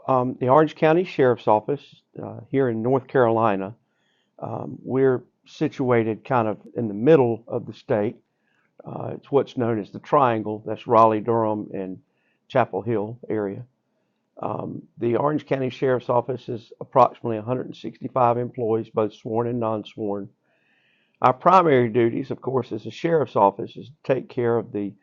The Orange County Sheriff's Office here in North Carolina, we're situated kind of in the middle of the state. It's what's known as the Triangle. That's Raleigh, Durham, and Chapel Hill area. The Orange County Sheriff's Office is approximately 165 employees, both sworn and non-sworn. Our primary duties, of course, as a sheriff's office is to take care of the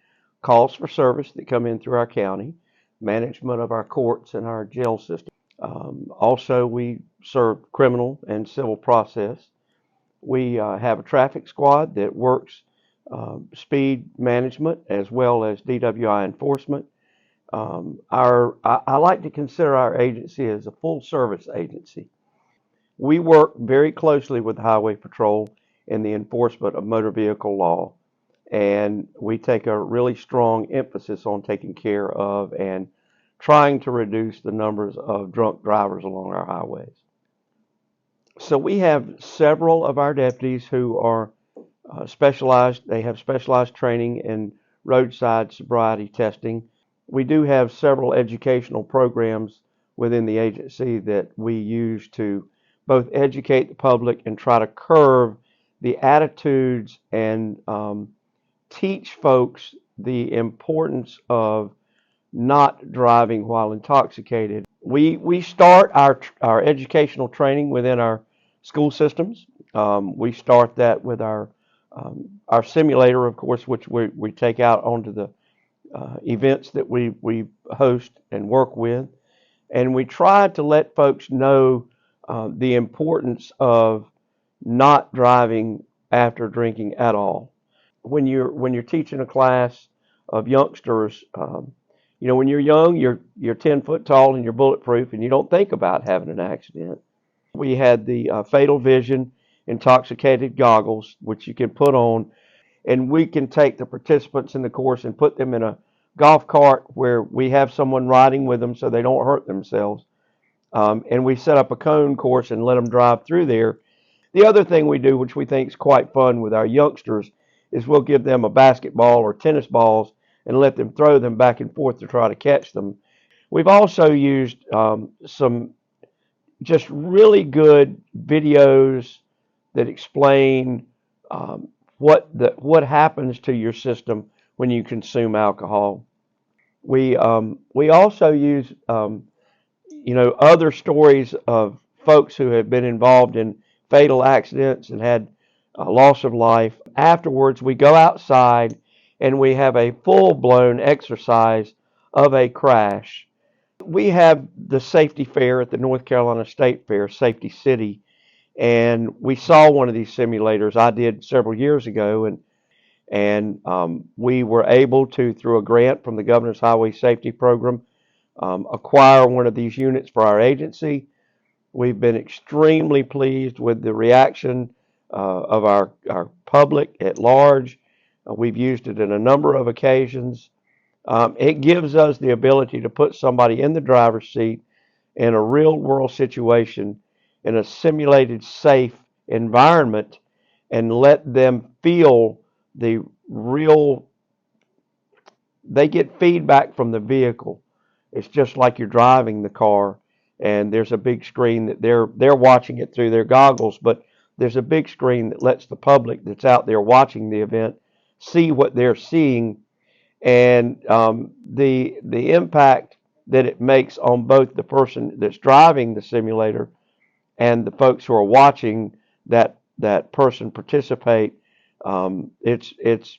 calls for service that come in through our county, management of our courts and our jail system. Also, we serve criminal and civil process. We have a traffic squad that works speed management as well as DWI enforcement. I like to consider our agency as a full service agency. We work very closely with the Highway Patrol in the enforcement of motor vehicle law, and we take a really strong emphasis on taking care of and trying to reduce the numbers of drunk drivers along our highways. So we have several of our deputies who are specialized. They have specialized training in roadside sobriety testing. We do have several educational programs within the agency that we use to both educate the public and try to curb the attitudes and teach folks the importance of not driving while intoxicated. We start our educational training within our school systems. We start that with our simulator, of course, which we take out onto the events that we host and work with. And we try to let folks know the importance of not driving after drinking at all. When you're teaching a class of youngsters, when you're young, you're 10 foot tall and you're bulletproof, and you don't think about having an accident. We had the Fatal Vision intoxicated goggles, which you can put on, and we can take the participants in the course and put them in a golf cart where we have someone riding with them so they don't hurt themselves. And we set up a cone course and let them drive through there. The other thing we do, which we think is quite fun with our youngsters, is we'll give them a basketball or tennis balls and let them throw them back and forth to try to catch them. We've also used some just really good videos that explain what happens to your system when you consume alcohol. We also use other stories of folks who have been involved in fatal accidents and had a loss of life. Afterwards, we go outside and we have a full-blown exercise of a crash. We have the safety fair at the North Carolina State Fair, Safety City, and we saw one of these simulators I did several years ago, and we were able to, through a grant from the Governor's Highway Safety Program, acquire one of these units for our agency. We've been extremely pleased with the reaction of our public at large. We've used it in a number of occasions. It gives us the ability to put somebody in the driver's seat in a real world situation in a simulated safe environment and let them feel they get feedback from the vehicle. It's just like you're driving the car, and there's a big screen that they're watching it through their goggles, but there's a big screen that lets the public that's out there watching the event see what they're seeing, and the impact that it makes on both the person that's driving the simulator and the folks who are watching that person participate. It's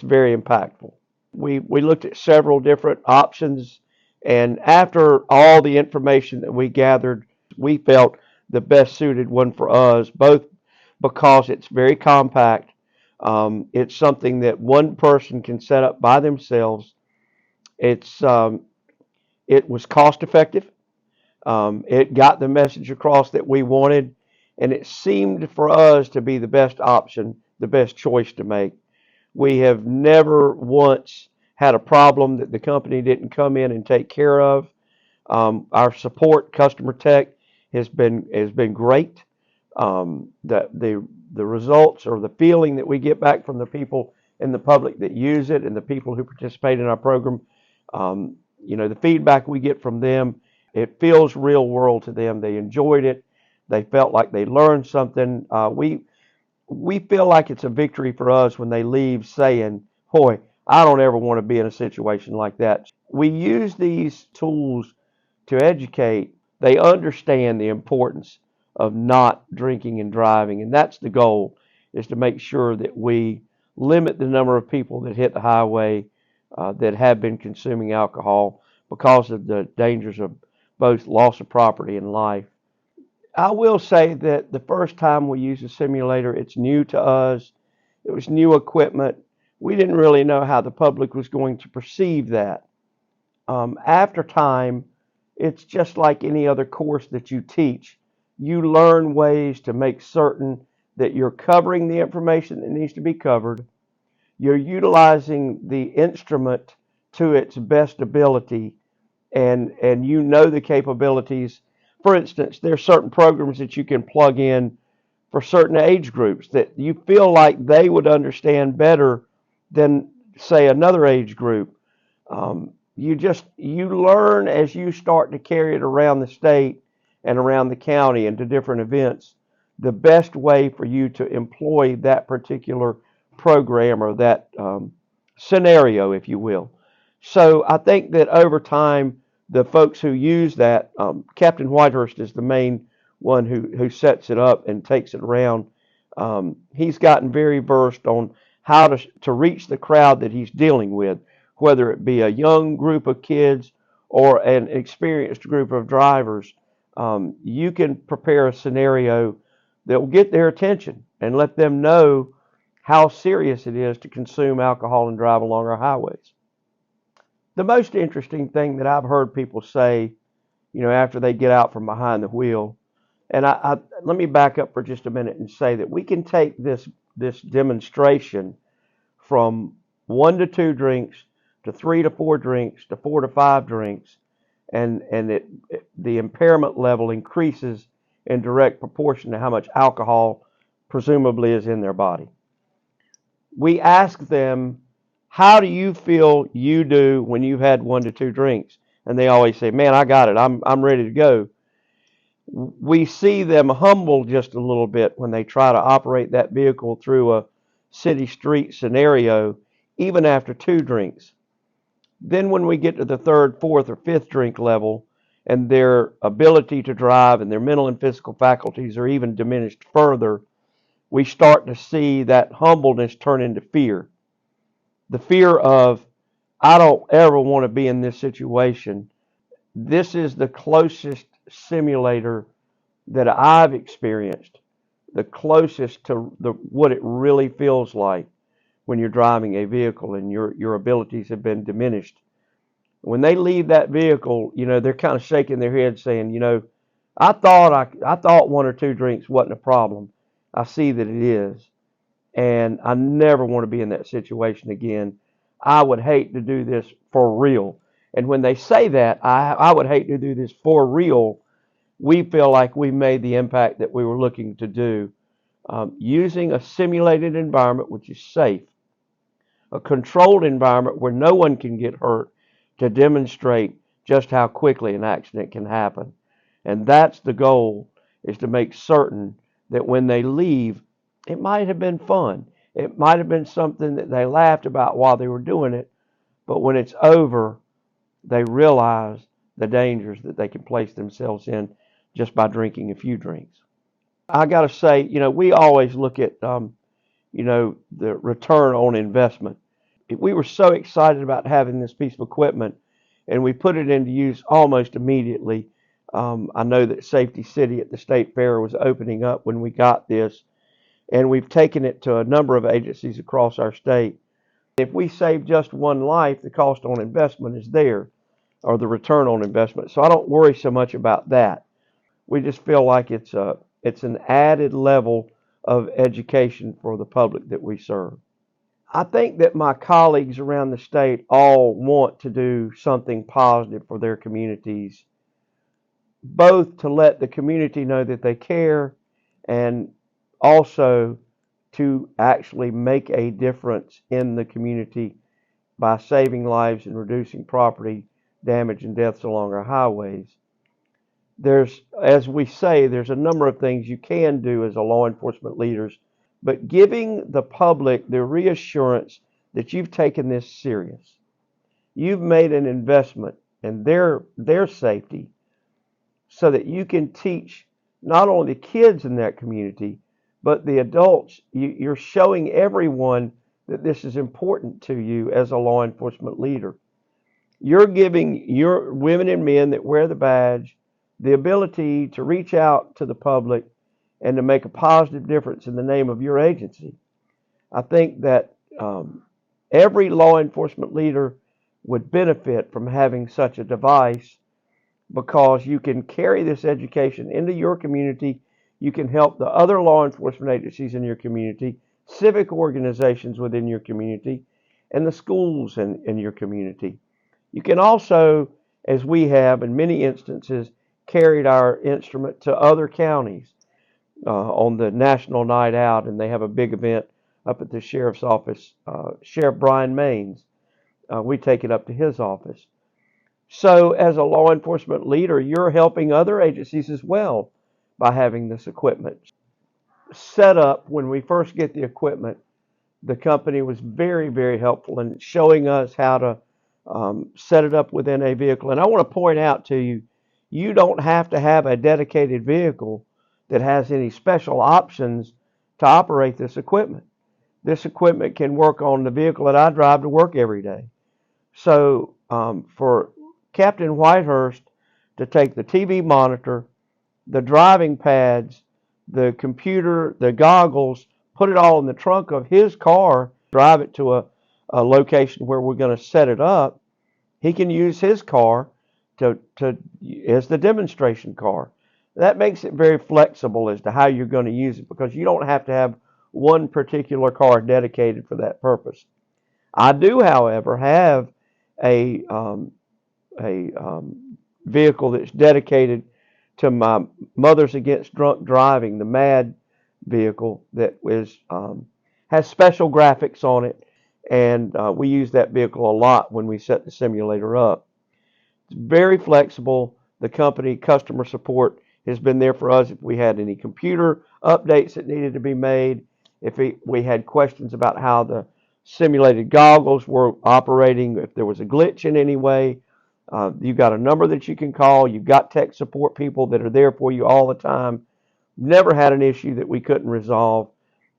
very impactful. We looked at several different options, and after all the information that we gathered, we felt the best suited one for us, both because it's very compact. It's something that one person can set up by themselves. It was cost effective. It got the message across that we wanted, and it seemed for us to be the best option, the best choice to make. We have never once had a problem that the company didn't come in and take care of. Our support, customer tech, has been great. The results or the feeling that we get back from the people in the public that use it and the people who participate in our program, the feedback we get from them It feels real world to them. They enjoyed it. They felt like they learned something. We feel like it's a victory for us when they leave saying, boy, I don't ever want to be in a situation like that. We use these tools to educate. They understand the importance of not drinking and driving, and that's the goal, is to make sure that we limit the number of people that hit the highway that have been consuming alcohol because of the dangers of both loss of property and life. I will say that the first time we used a simulator, it's new to us. It was new equipment. We didn't really know how the public was going to perceive that. After time, it's just like any other course that you teach. You learn ways to make certain that you're covering the information that needs to be covered. You're utilizing the instrument to its best ability, and you know the capabilities. For instance, there are certain programs that you can plug in for certain age groups that you feel like they would understand better than, say, another age group. You learn as you start to carry it around the state and around the county and to different events, the best way for you to employ that particular program or that scenario, if you will. So I think that over time, the folks who use that, Captain Whitehurst is the main one who sets it up and takes it around. He's gotten very versed on how to reach the crowd that he's dealing with, whether it be a young group of kids or an experienced group of drivers. You can prepare a scenario that will get their attention and let them know how serious it is to consume alcohol and drive along our highways. The most interesting thing that I've heard people say, after they get out from behind the wheel, and let me back up for just a minute and say that we can take this demonstration from 1 to 2 drinks to 3 to 4 drinks to 4 to 5 drinks, and the impairment level increases in direct proportion to how much alcohol presumably is in their body. We ask them, how do you feel you do when you've had 1 to 2 drinks? And they always say, man, I got it. I'm ready to go. We see them humble just a little bit when they try to operate that vehicle through a city street scenario, even after 2 drinks. Then when we get to the third, fourth, or fifth drink level, and their ability to drive and their mental and physical faculties are even diminished further, we start to see that humbleness turn into fear. The fear of, I don't ever want to be in this situation. This is the closest simulator that I've experienced, the closest to what it really feels like when you're driving a vehicle and your abilities have been diminished. When they leave that vehicle, they're kind of shaking their head saying, I thought 1 or 2 drinks wasn't a problem. I see that it is. And I never want to be in that situation again. I would hate to do this for real. And when they say that, I would hate to do this for real, we feel like we made the impact that we were looking to do. Using a simulated environment, which is safe, a controlled environment where no one can get hurt, to demonstrate just how quickly an accident can happen. And that's the goal, is to make certain that when they leave, it might have been fun. It might have been something that they laughed about while they were doing it, but when it's over, they realize the dangers that they can place themselves in just by drinking a few drinks. I got to say, we always look at, the return on investment. We were so excited about having this piece of equipment, and we put it into use almost immediately. I know that Safety City at the State Fair was opening up when we got this, and we've taken it to a number of agencies across our state. If we save just one life, the cost on investment is there, or the return on investment. So I don't worry so much about that. We just feel like it's an added level of education for the public that we serve. I think that my colleagues around the state all want to do something positive for their communities, both to let the community know that they care and also to actually make a difference in the community by saving lives and reducing property damage and deaths along our highways. as we say, there's a number of things you can do as a law enforcement leaders, but giving the public the reassurance that you've taken this serious. You've made an investment in their safety so that you can teach not only the kids in that community, but the adults. You're showing everyone that this is important to you as a law enforcement leader. You're giving your women and men that wear the badge the ability to reach out to the public and to make a positive difference in the name of your agency. I think that every law enforcement leader would benefit from having such a device because you can carry this education into your community. You can help the other law enforcement agencies in your community, civic organizations within your community, and the schools in your community. You can also, as we have in many instances, carried our instrument to other counties on the National Night Out, and they have a big event up at the sheriff's office. Sheriff Brian Maines, we take it up to his office. So as a law enforcement leader, you're helping other agencies as well by having this equipment. Set up when we first get the equipment, the company was very, very helpful in showing us how to set it up within a vehicle. And I want to point out to you, you don't have to have a dedicated vehicle that has any special options to operate this equipment. This equipment can work on the vehicle that I drive to work every day. So for Captain Whitehurst to take the TV monitor, the driving pads, the computer, the goggles, put it all in the trunk of his car, drive it to a location where we're going to set it up, he can use his car as the demonstration car. That makes it very flexible as to how you're going to use it because you don't have to have one particular car dedicated for that purpose. I do, however, have a vehicle that's dedicated to my Mothers Against Drunk Driving, the MAD vehicle that has special graphics on it, and we use that vehicle a lot when we set the simulator up. It's very flexible. The company customer support has been there for us if we had any computer updates that needed to be made, if we had questions about how the simulated goggles were operating, if there was a glitch in any way. You've got a number that you can call. You've got tech support people that are there for you all the time. Never had an issue that we couldn't resolve.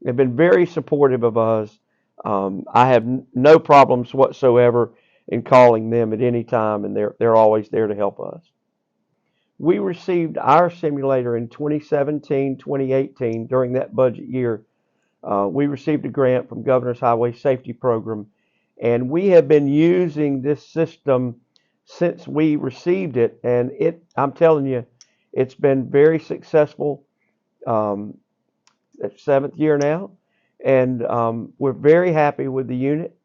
They've been very supportive of us. I have no problems whatsoever in calling them at any time, and they're always there to help us. We received our simulator in 2017, 2018 during that budget year. We received a grant from Governor's Highway Safety Program, and we have been using this system since we received it, and I'm telling you, it's been very successful. It's 7th year now, and we're very happy with the unit.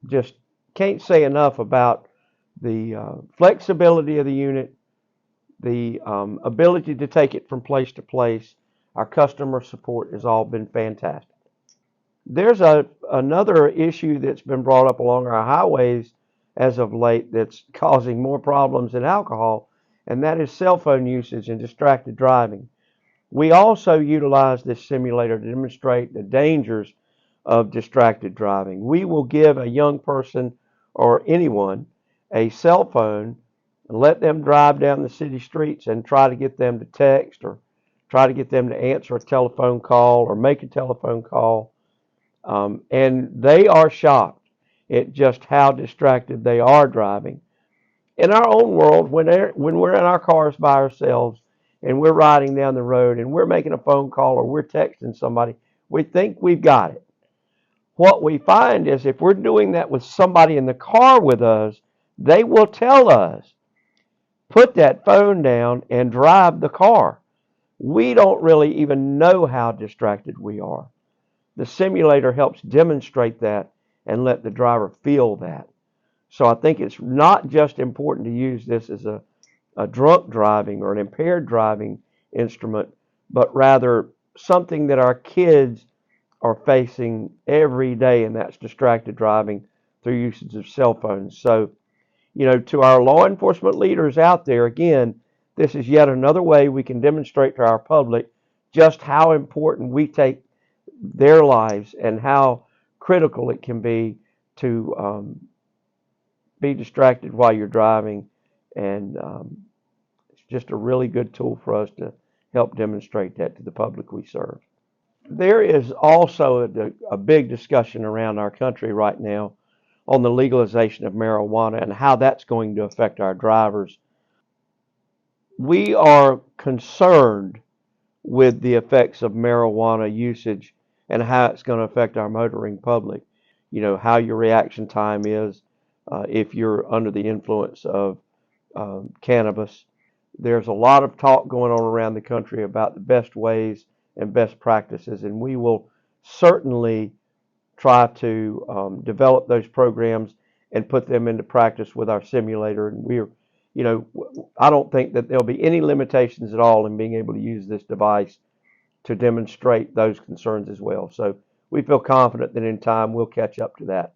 Just can't say enough about the flexibility of the unit, the ability to take it from place to place. Our customer support has all been fantastic. There's another issue that's been brought up along our highways as of late that's causing more problems than alcohol, and that is cell phone usage and distracted driving. We also utilize this simulator to demonstrate the dangers of distracted driving. We will give a young person or anyone a cell phone and let them drive down the city streets and try to get them to text or try to get them to answer a telephone call or make a telephone call. And they are shocked at just how distracted they are driving. In our own world, when we're in our cars by ourselves and we're riding down the road and we're making a phone call or we're texting somebody, we think we've got it. What we find is if we're doing that with somebody in the car with us, they will tell us, put that phone down and drive the car. We don't really even know how distracted we are. The simulator helps demonstrate that and let the driver feel that. So I think it's not just important to use this as a drunk driving or an impaired driving instrument, but rather something that our kids are facing every day, and that's distracted driving through usage of cell phones. So, to our law enforcement leaders out there, again, this is yet another way we can demonstrate to our public just how important we take their lives and how critical it can be distracted while you're driving. And it's just a really good tool for us to help demonstrate that to the public we serve. There is also a big discussion around our country right now on the legalization of marijuana and how that's going to affect our drivers. We are concerned with the effects of marijuana usage and how it's going to affect our motoring public. You know, how your reaction time is if you're under the influence of cannabis. There's a lot of talk going on around the country about the best ways and best practices, and we will certainly try to develop those programs and put them into practice with our simulator. And I don't think that there'll be any limitations at all in being able to use this device to demonstrate those concerns as well. So we feel confident that in time we'll catch up to that.